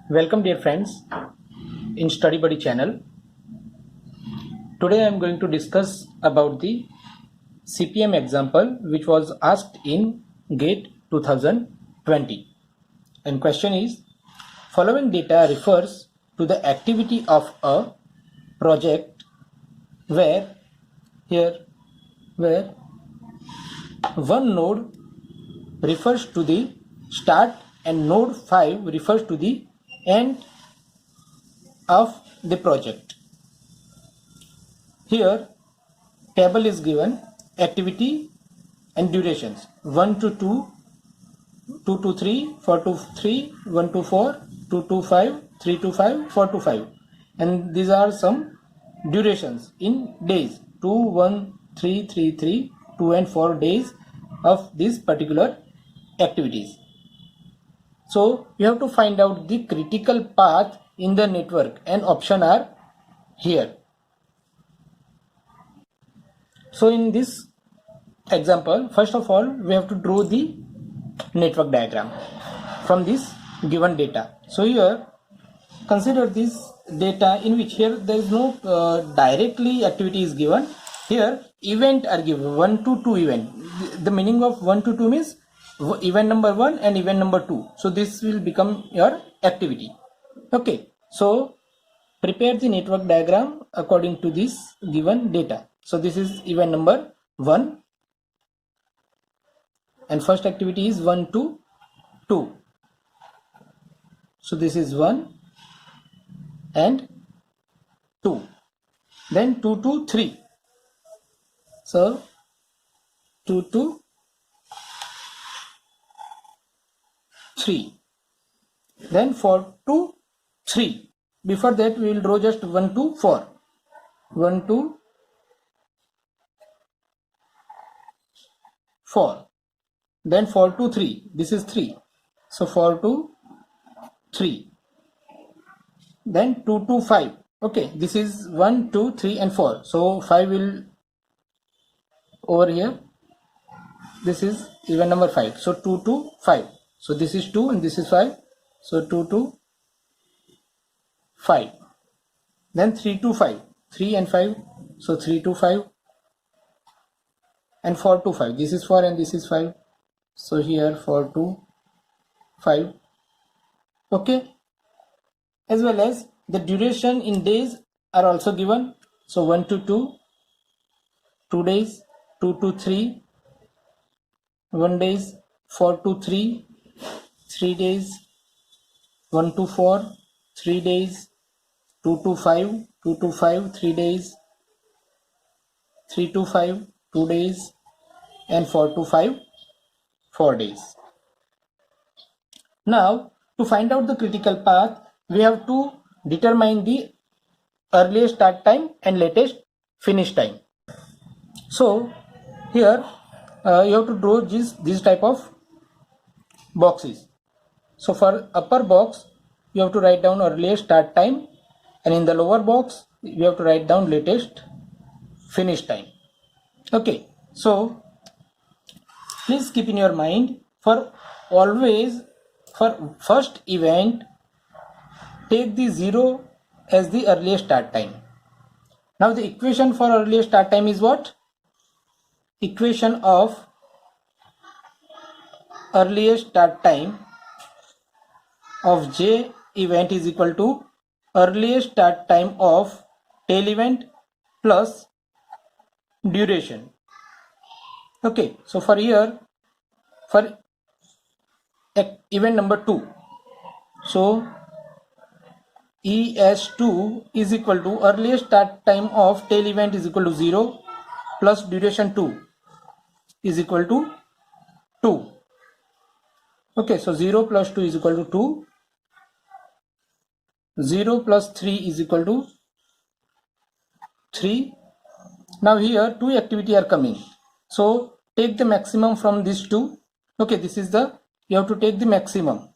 Welcome dear friends in Study Buddy channel. Today I am going to discuss about the CPM example which was asked in GATE 2020. And question is, following data refers to the activity of a project where one node refers to the start and node 5 refers to the end of the project. Here table is given, activity and durations 1 to 2, 2 to 3, 4 to 3, 1 to 4, 2 to 5, 3 to 5, 4 to 5, and these are some durations in days 2, 1, 3, 3, 3, 2 and 4 days of these particular activities. So you have to find out the critical path in the network and option are here. So in this example, first of all we have to draw the network diagram from this given data. So here consider this data in which here there is no directly activity is given. Here event are given 1 to 2 event. The meaning of 1 to 2 means event number 1 and event number 2. So this will become your activity. Okay, so prepare the network diagram according to this given data. So this is event number 1 and first activity is 1 to 2. So this is 1 and 2. Then 2 to 3. So 2 to 3. Then 4 to 3. Before that we will draw just 1 to 4. 1 to 4. Then 4 to 3. This is 3. So 4 to 3. Then 2 to 5. Okay, this is 1, 2, 3 and 4. So 5 will over here. This is event number 5. So 2 to 5. So this is 2 and this is 5. So 2 to 5. Then 3 to 5. 3 and 5. So 3 to 5. And 4 to 5. This is 4 and this is 5. So here 4 to 5. Okay. As well as the duration in days are also given. So 1 to 2, 2 days, 2 to 3, 1 days, 4 to 3, 3 days, 1 to 4, 3 days, 2 to 5, 2 to 5, 3 days, 3 to 5, 2 days, and 4 to 5, 4 days. Now to find out the critical path, we have to determine the earliest start time and latest finish time. So here you have to draw this type of boxes. So for upper box you have to write down earliest start time, and in the lower box you have to write down latest finish time. Okay, so please keep in your mind, for always for first event take the 0 as the earliest start time. Now the equation for earliest start time is what? Equation of earliest start time of j event is equal to earliest start time of tail event plus duration. Okay, so for here for event number 2, so ES2 is equal to earliest start time of tail event is equal to 0 plus duration 2 is equal to 2. Okay, so 0 plus 2 is equal to 2. 0 plus 3 is equal to 3. Now here two activity are coming. So take the maximum from these two. Okay, this is the, you have to take the maximum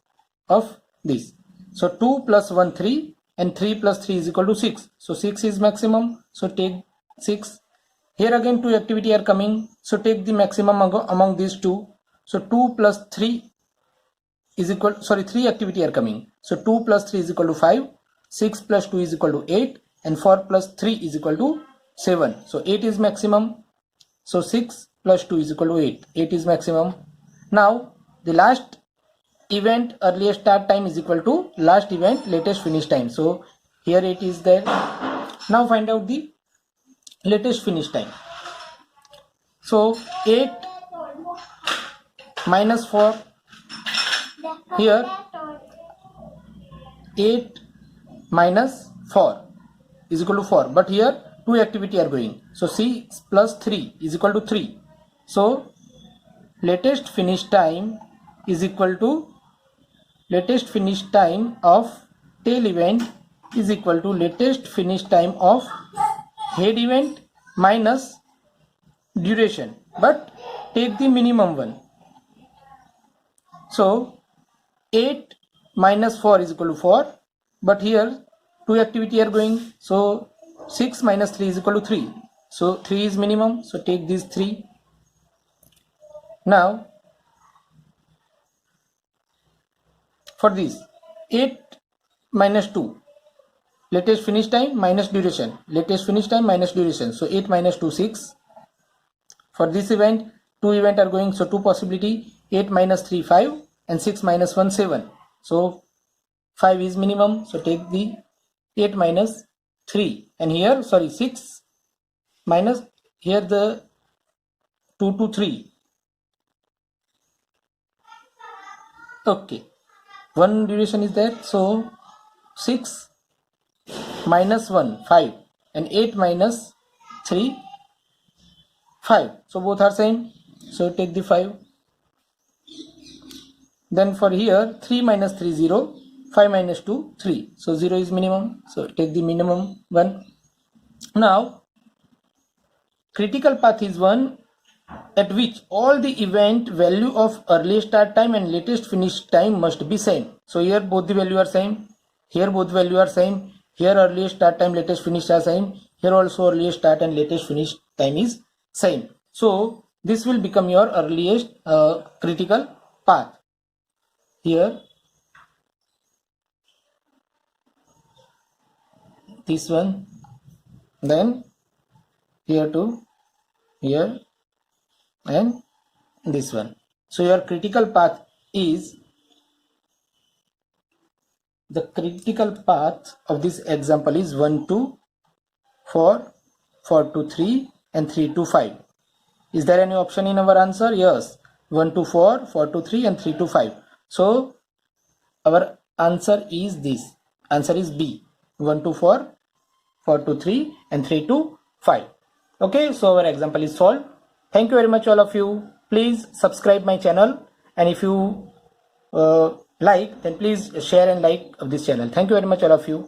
of this. So 2 plus 1, 3, and 3 plus 3 is equal to 6. So 6 is maximum. So take 6. Here again two activity are coming. So take the maximum among these two. So 2 plus 3 is equal, sorry, 3 activity are coming. So 2 plus 3 is equal to 5, 6 plus 2 is equal to 8, and 4 plus 3 is equal to 7. So 8 is maximum. So 6 plus 2 is equal to 8. 8 is maximum. Now the last event earliest start time is equal to last event latest finish time. So here 8 is there. Now find out the latest finish time. So 8 minus 4, here 8 minus 4 is equal to 4, but here 2 activity are going. So 6 plus 3 is equal to 3. So latest finish time is equal to latest finish time of tail event is equal to latest finish time of head event minus duration, but take the minimum one. So 8 minus 4 is equal to 4, but here 2 activity are going. So 6 minus 3 is equal to 3. So 3 is minimum. So take these 3. Now for this 8 minus 2, latest finish time minus duration, latest finish time minus duration. So 8 minus 2, 6. For this event, 2 event are going. So 2 possibility, 8 minus 3, 5, and 6 minus 1, 7. So 5 is minimum. So take the 8 minus 3, and here, sorry, 6 minus, here the 2 to 3. Okay, one duration is there. So 6 minus 1, 5, and 8 minus 3, 5. So both are same. So take the 5. Then for here 3 minus 3, 0, 5 minus 2, 3. So 0 is minimum. So take the minimum one. Now critical path is one at which all the event value of earliest start time and latest finish time must be same. So here both the value are same. Here both value are same. Here earliest start time, latest finish are same. Here also earliest start and latest finish time is same. So this will become your earliest critical path. Here this one, then here to here, and this one. So your critical path is, the critical path of this example is 1 to 4, 4 to 3, and 3 to 5. Is there any option in our answer? Yes, 1 to 4, 4 to 3, and 3 to 5. So our answer is this. Answer is B, 1 to 4, 4 to 3, and 3 to 5. Okay, so our example is solved. Thank you very much all of you. Please subscribe my channel, and if you like, then please share and like of this channel. Thank you very much all of you.